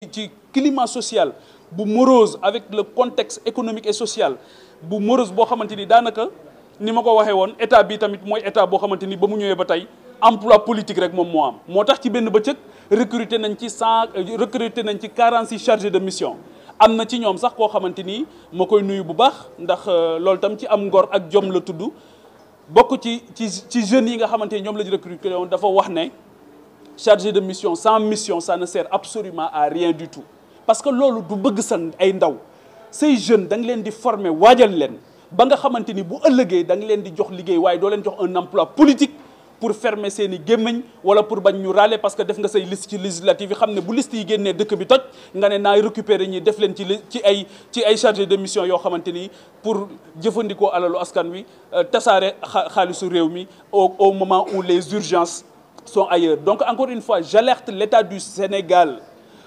ci climat social bu morose avec le contexte économique et social bu morose boo xamante ni daanaka ni ma ko waxee woon état bi tamit mooy état boo xamante ni ba mu ñëwee ba tey emploi politique rek moom moo am moo tax ci benn bëccëg recruter nañ ci 46 chargés de mission am na ci ñoom sax koo xamante ni ma koy nuyu bu baax ndax loolu tam ci am ngor ak jom la tudd bokk ci jeunes yi nga xamante ni ñoom la ñu recruter woon dafa wax ne chargé de mission sans mission ça ne sert absolument à rien du tout parce que loolu du bëgg sa ay ndaw say jeunes da nga leen di former waajal leen ba nga xamante ni bu ëllëgee da nga leen di jox liggéey waaye doo leen jox un emploi politique pour fermer seen i gémmiñ wala pour bañ ñu râler parce que def nga say liste ci législative yi xam ne bu liste yi génnee dëkk bi toj nga ne naay récupérer ñi def leen ci ay chargé de mission yoo xamante ni pour jëfandikoo alalu askan wi tasaare xaalisu réew mi au moment où les urgences sont ailleurs. Donc encore une fois j'alerte l'État du Sénégal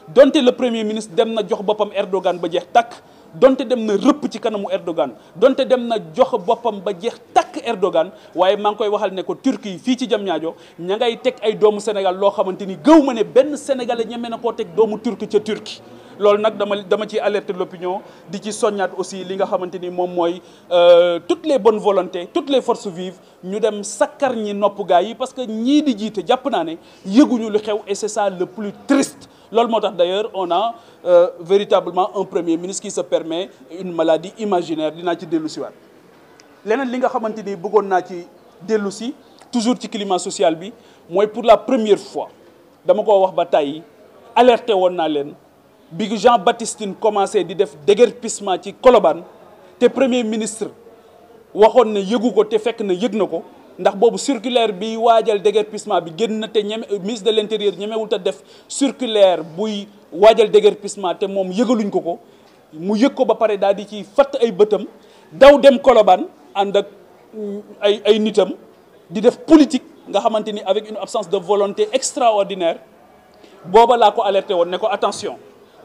donte le Premier ministre dem na jox boppam Erdogan ba jeex takk donte dem na rëpp ci kanamu Erdogan donte dem na jox boppam ba jeex takk Erdogan waaye maa ngi koy waxal ne ko Turquie fii ci Diamniadio ña ngay teg ay doomu Sénégal loo xamante ni gëw ma ne benn Sénégalais ñeme na koo teg doomu Turquie ca Turquie loolu nag dama ciy alerter l'opinion di ci soññaat aussi li nga xamante ni moom mooy toutes les bonnes volontés toutes les forces vives ñu dem sakkar ñi nopp gaa yi parce que ñii di jiite jàpp naa ne yëguñu lu xew et c'est ça le plus triste loolu moo tax d'ailleurs on a véritablement un premier ministre qui se permet une maladie imaginaire dinaa ci dellu si waat leneen li nga xamante ni bëggoon naa ci dellu si toujours ci climat social bi mooy pour la première fois dama ko wax ba tàyyi alerté woon naa leen bi Jean-Baptiste Tine commencé di def déguerpissement ci Colobane te premier ministre waxoon na yëgu ko te fekk na yëg na ko ndax boobu circulaire bi waajal déguerpissement bi génn na te ministre de l'intérieur ñemewul te def circulaire buy waajal déguerpissement te moom yëgaluñ ko mu yëg ko ba pare daal di ci fatt ay bëtam daw dem Colobane ànd ak ay nitam di def politique nga xamante ni avec une absence de volonté extraordinaire booba laa ko alerté woon ne ko attention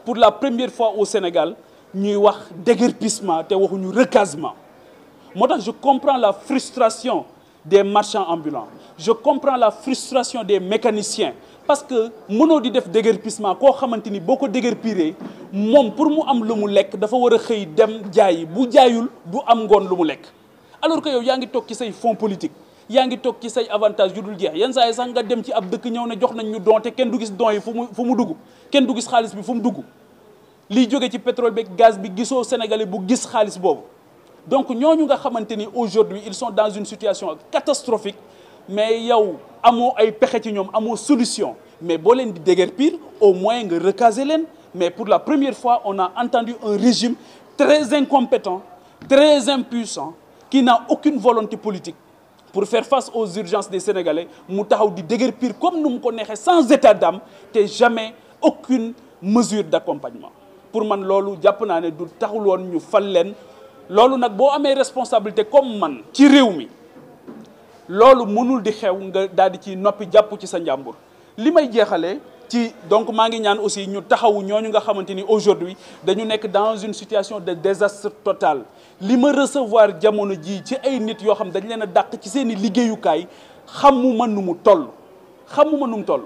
pour la première fois au Sénégal ñuy wax déguerpissement te waxuñu recasement moo tax je comprends la frustration des marchands ambulants je comprends la frustration des mécaniciens parce que mënoo di def déguerpissement koo xamante ni boo ko déguerpiree moom pour mu am lu mu lekk dafa war a xëy dem jaayi bu jaayul du am ngoon lu mu lekk alors que yow yaa ngi toog ci say fonds politique yaa ngi toog ci say avantage yu dul jeex yenn saa yi sax nga dem ci ab dëkk ñëw ne jox nañ ñu don te kenn du gis don yi fu mu dugg kenn du gis xaalis bi fu mu dugg liy jóge ci pétrole bi gaz bi gisoo sénégalais bu gis xaalis boobu donc ñooñu nga xamante ni aujourd'hui ils sont dans une situation catastrophique mais yow amoo ay pexe ci ñoom amoo solution mais boo leen di déguerpir au moins nga recaser leen mais pour la première fois on a entendu un régime très incompétent très impuissant qui n'a aucune volonté politique pour faire face aux urgences des Sénégalais mu taxaw di déguerpir comme nu mu ko neexee sans état d'âme te jamais aucune mesure d'accompagnement pour man loolu jàpp naa ne du taxul woon ñu fal leen loolu nag boo amee responsabilité comme man ci réew mi loolu mënul di xew nga daal di ci noppi jàpp ci sa njàmbur li may jeexalee ci donc maa ngi ñaan aussi ñu taxawu ñooñu nga xamante ni aujourd'hui dañu nekk dans une situation de désastre total li ma recevoir jamono ji ci ay nit yoo xam dañ leen a dàq ci seen i liggéeyukaay xamuma nu mu toll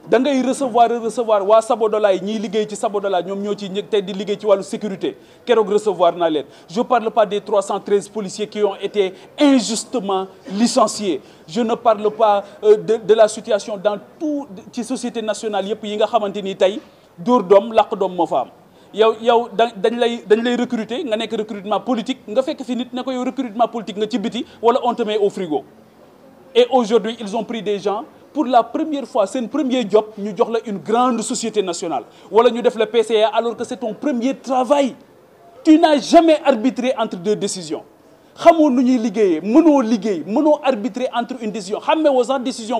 da ngay recevoir waa Sabodala yi ñiy liggéey ci Sabodala ñoom ñoo ci ñëg te di liggéey ci wàllu sécurité keroog recevoir naa leen je parle pas des 313 policiers qui ont été injustement licenciés je ne parle pas de la situation dans tout ci société nationale yëpp yi nga xamante ni tey dóor doom làq doom moo fa am yow dañ lay recruter nga nekk recrutement politique nga fekk fi nit ne ko yow recrutement politique nga ci biti wala on te met au frigo et aujourd'hui ils ont pris des gens pour la première fois seen premier job ñu jox la une grande société nationale wala ñu def la PCA alors que c'est ton premier travail tu n'as jamais arbitré entre deux décisions xamoo nu ñuy liggéeyee mënoo arbitrer entre une décision xammee woo sax décision